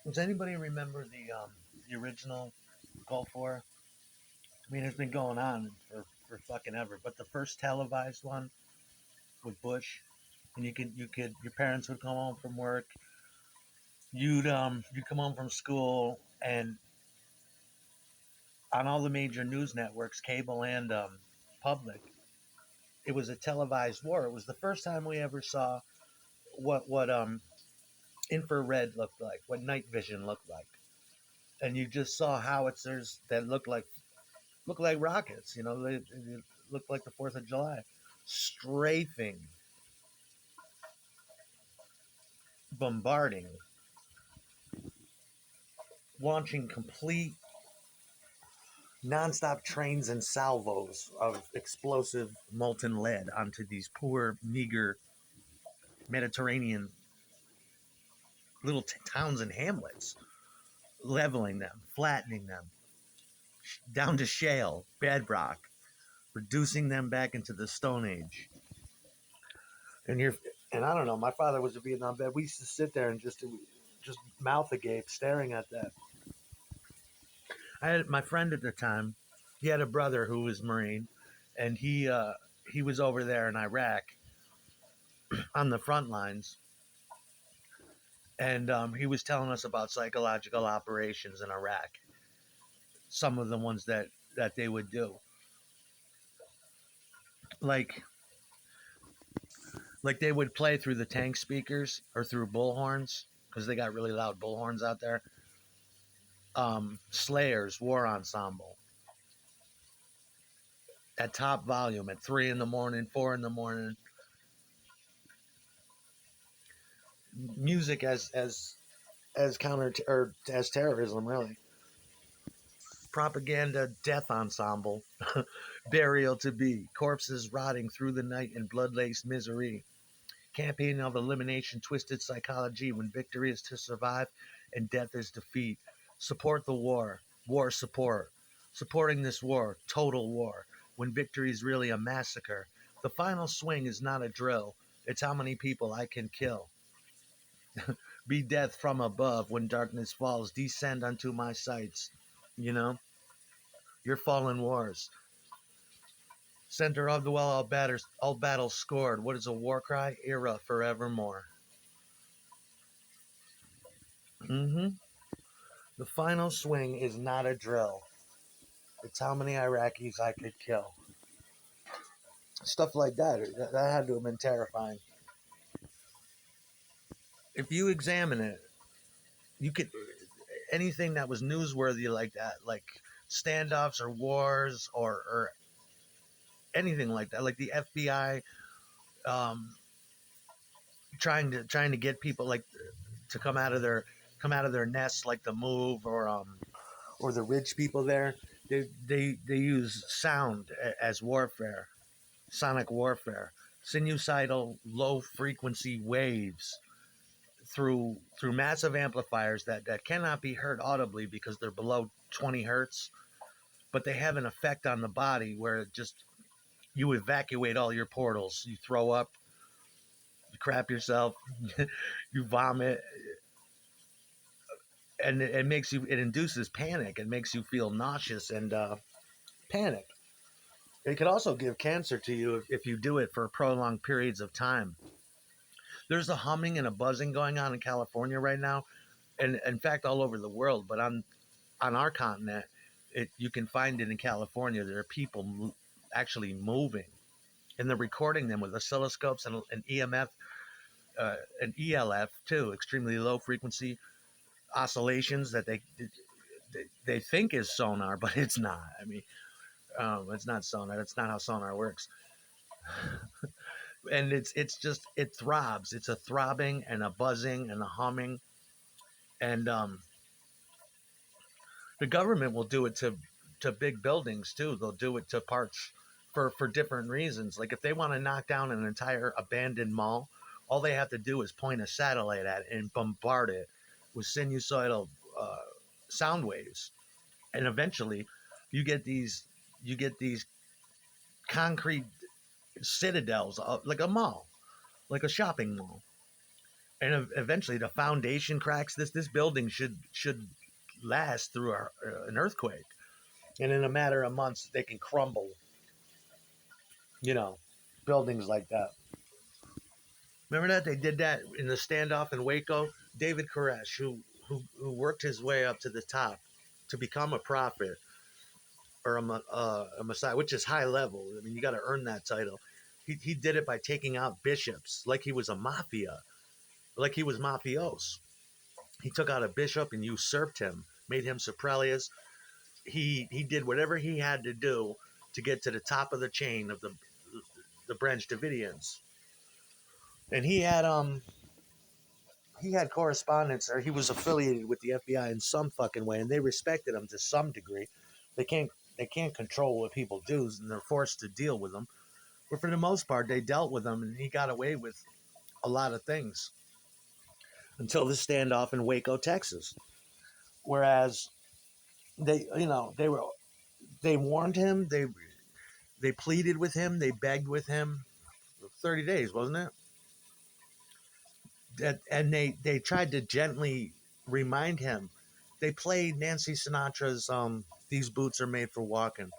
Does anybody remember the original Gulf War? I mean, it's been going on for fucking ever. But the first televised one with Bush, and you could your parents would come home from work. You'd come home from school, and on all the major news networks, cable and public, it was a televised war. It was the first time we ever saw what infrared looked like, what night vision looked like, and you just saw howitzers that looked like rockets. They looked like the Fourth of July, strafing, bombarding, launching complete nonstop trains and salvos of explosive molten lead onto these poor, meager Mediterranean little towns and hamlets, leveling them, flattening them down to shale, bedrock, reducing them back into the Stone Age. And you're, and I don't know. My father was a Vietnam vet. We used to sit there and just mouth agape, staring at that. I had my friend at the time. He had a brother who was Marine, and he was over there in Iraq on the front lines, and he was telling us about psychological operations in Iraq. Some of the ones that they would do, like they would play through the tank speakers or through bullhorns because they got really loud bullhorns out there. Slayer's War Ensemble at top volume at 3 in the morning, 4 in the morning. Music as counter or as terrorism, really. Propaganda death ensemble, burial to be, corpses rotting through the night in blood-laced misery. Campaign of elimination, twisted psychology when victory is to survive and death is defeat. Support the war, war support. Supporting this war, total war, when victory is really a massacre. The final swing is not a drill, it's how many people I can kill. Be death from above when darkness falls, descend unto my sights. You know, your fallen wars. Center of the well, all battles scored. What is a war cry? Era forevermore. Mm-hmm. The final swing is not a drill. It's how many Iraqis I could kill. Stuff like that. That had to have been terrifying. If you examine it, you could anything that was newsworthy like that, like standoffs or wars or anything like that, like the FBI um, trying to get people like to come out of their nests, like the Move or the rich people there. They use sound as warfare, sonic warfare, sinusoidal low frequency waves through massive amplifiers that cannot be heard audibly because they're below 20 hertz, but they have an effect on the body where it just you evacuate all your portals, you throw up, you crap yourself, you vomit, and it induces panic. It makes you feel nauseous and panic. It could also give cancer to you if you do it for prolonged periods of time. There's a humming and a buzzing going on in California right now, and in fact all over the world. But on our continent, you can find it in California. There are people actually moving, and they're recording them with oscilloscopes and EMF and ELF too, extremely low frequency oscillations that they think is sonar, but it's not. I mean, it's not sonar. That's not how sonar works. And it throbs. It's a throbbing and a buzzing and a humming, and the government will do it to big buildings too. They'll do it to parts for different reasons. Like if they want to knock down an entire abandoned mall, all they have to do is point a satellite at it and bombard it with sinusoidal sound waves, and eventually you get these concrete citadels, like a mall, like a shopping mall, and eventually the foundation cracks. This building should last through an earthquake, and in a matter of months they can crumble. You know, buildings like that. Remember that they did that in the standoff in Waco. David Koresh, who worked his way up to the top to become a prophet or a messiah, which is high level. I mean, you got to earn that title. He did it by taking out bishops like he was a mafia, like he was mafios. He took out a bishop and usurped him, made him Suprelius. He did whatever he had to do to get to the top of the chain of the Branch Davidians, and he had correspondence, or he was affiliated with the FBI in some fucking way, and they respected him to some degree. They can't they can't control what people do, and they're forced to deal with them. But for the most part, they dealt with him, and he got away with a lot of things until the standoff in Waco, Texas. Whereas they warned him, they pleaded with him, they begged with him. 30 days, wasn't it? And they tried to gently remind him. They played Nancy Sinatra's "These Boots Are Made for Walking"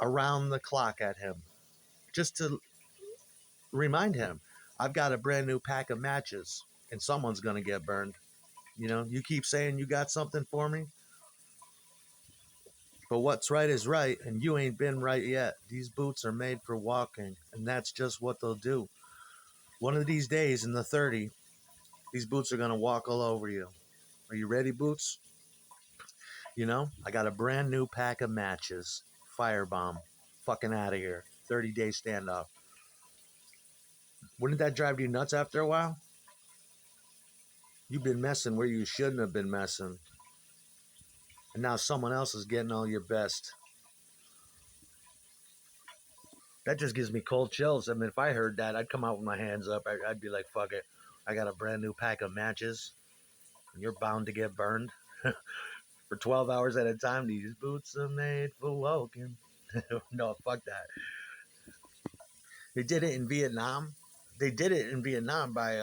around the clock at him, just to remind him, I've got a brand new pack of matches, and someone's gonna get burned. You keep saying you got something for me, but what's right is right, and you ain't been right yet. These boots are made for walking, and that's just what they'll do. One of these days in the 30, these boots are gonna walk all over you. Are you ready, boots? I got a brand new pack of matches. Firebomb. Fucking out of here. 30-day standoff. Wouldn't that drive you nuts after a while? You've been messing where you shouldn't have been messing. And now someone else is getting all your best. That just gives me cold chills. I mean, if I heard that, I'd come out with my hands up. I'd be like, fuck it. I got a brand new pack of matches, and you're bound to get burned for 12 hours at a time. These boots are made for walking. No, fuck that. They did it in Vietnam. They did it in Vietnam by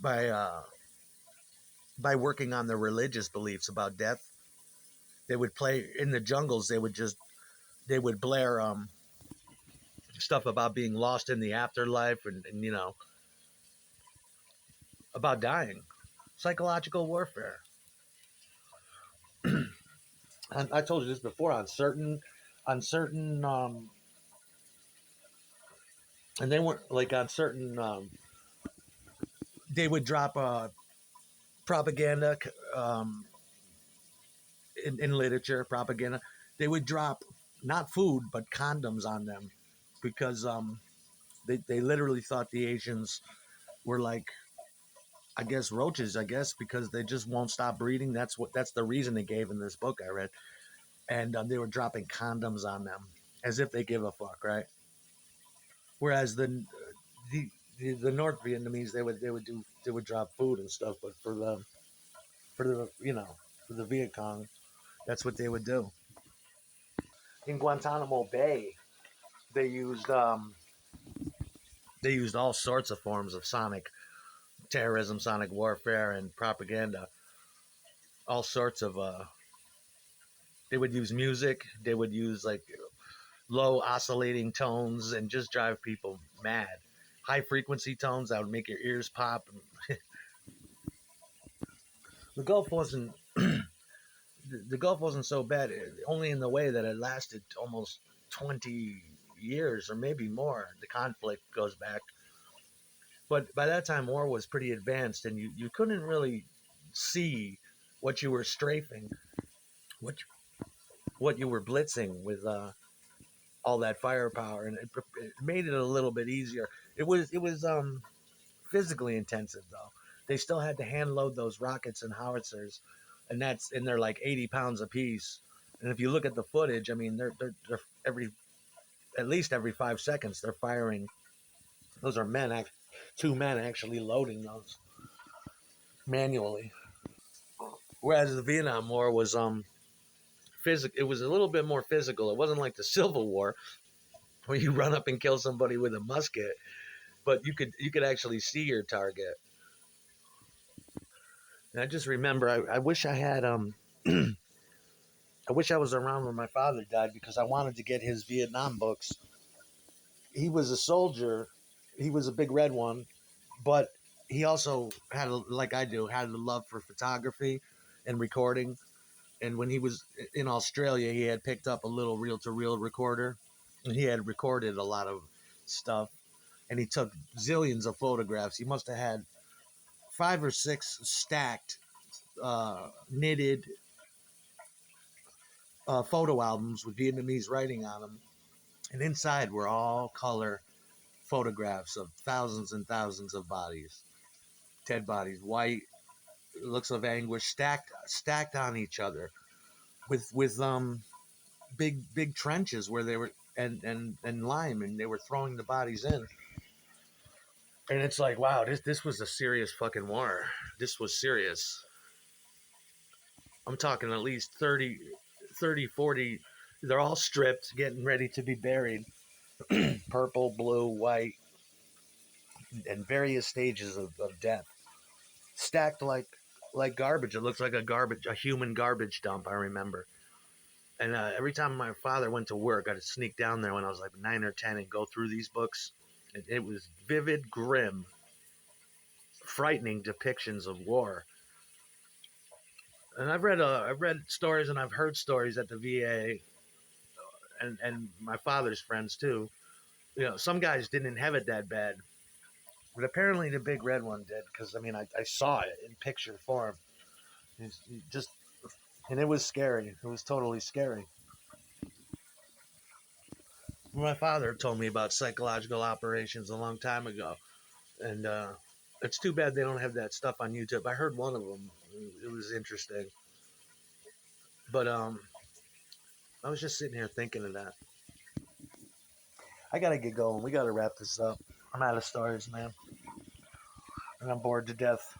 by working on their religious beliefs about death. They would play in the jungles. They would blare stuff about being lost in the afterlife, and about dying, psychological warfare. I told you this before, on certain and they weren't like on certain they would drop propaganda in literature, propaganda. They would drop not food but condoms on them because they literally thought the Asians were like, I guess, roaches. I guess because they just won't stop breeding. That's the reason they gave in this book I read, and they were dropping condoms on them as if they give a fuck, right? Whereas the the North Vietnamese, they would drop food and stuff, but for the Viet Cong, that's what they would do. In Guantanamo Bay, they used um, they used all sorts of forms of sonic terrorism, sonic warfare, and propaganda. All sorts of they would use music. They would use like low oscillating tones and just drive people mad. High frequency tones that would make your ears pop. The Gulf wasn't the Gulf wasn't so bad, only in the way that it lasted almost 20 years or maybe more. The conflict goes back, but by that time war was pretty advanced, and you couldn't really see what you were strafing, what what you were blitzing with all that firepower, and it made it a little bit easier. It was physically intensive though. They still had to hand load those rockets and howitzers, and they're like 80 pounds apiece. And if you look at the footage, I mean, they're every at least every 5 seconds they're firing. Those are two men actually loading those manually. Whereas the Vietnam War was physical. It was a little bit more physical. It wasn't like the Civil War where you run up and kill somebody with a musket, but you could actually see your target. And I just remember, I wish I had I wish I was around when my father died because I wanted to get his Vietnam books. He was a soldier. He was a big red one, but he also had, like I do, had a love for photography and recording. And when he was in Australia, he had picked up a little reel-to-reel recorder, and he had recorded a lot of stuff. And he took zillions of photographs. He must have had 5 or 6 stacked, knitted photo albums with Vietnamese writing on them. And inside were all color photographs of thousands and thousands of bodies, dead bodies, white, looks of anguish, stacked on each other, with big trenches where they were, and lime, and they were throwing the bodies in. And it's like, wow, this was a serious fucking war. This was serious. I'm talking at least 30, 40. They're all stripped, getting ready to be buried. Purple, blue, white, and various stages of death, stacked like garbage. It looks like a human garbage dump. I remember. And every time my father went to work, I'd sneak down there when I was like 9 or 10 and go through these books. It was vivid, grim, frightening depictions of war. And I've read stories and I've heard stories at the VA, and my father's friends too. You know, some guys didn't have it that bad, but apparently the big red one did. Because I mean, I saw it in picture form. Just, and it was scary. It was totally scary. My father told me about psychological operations a long time ago, and it's too bad they don't have that stuff on YouTube. I heard one of them; it was interesting. But I was just sitting here thinking of that. I gotta get going. We gotta wrap this up. I'm out of stories, man, and I'm bored to death.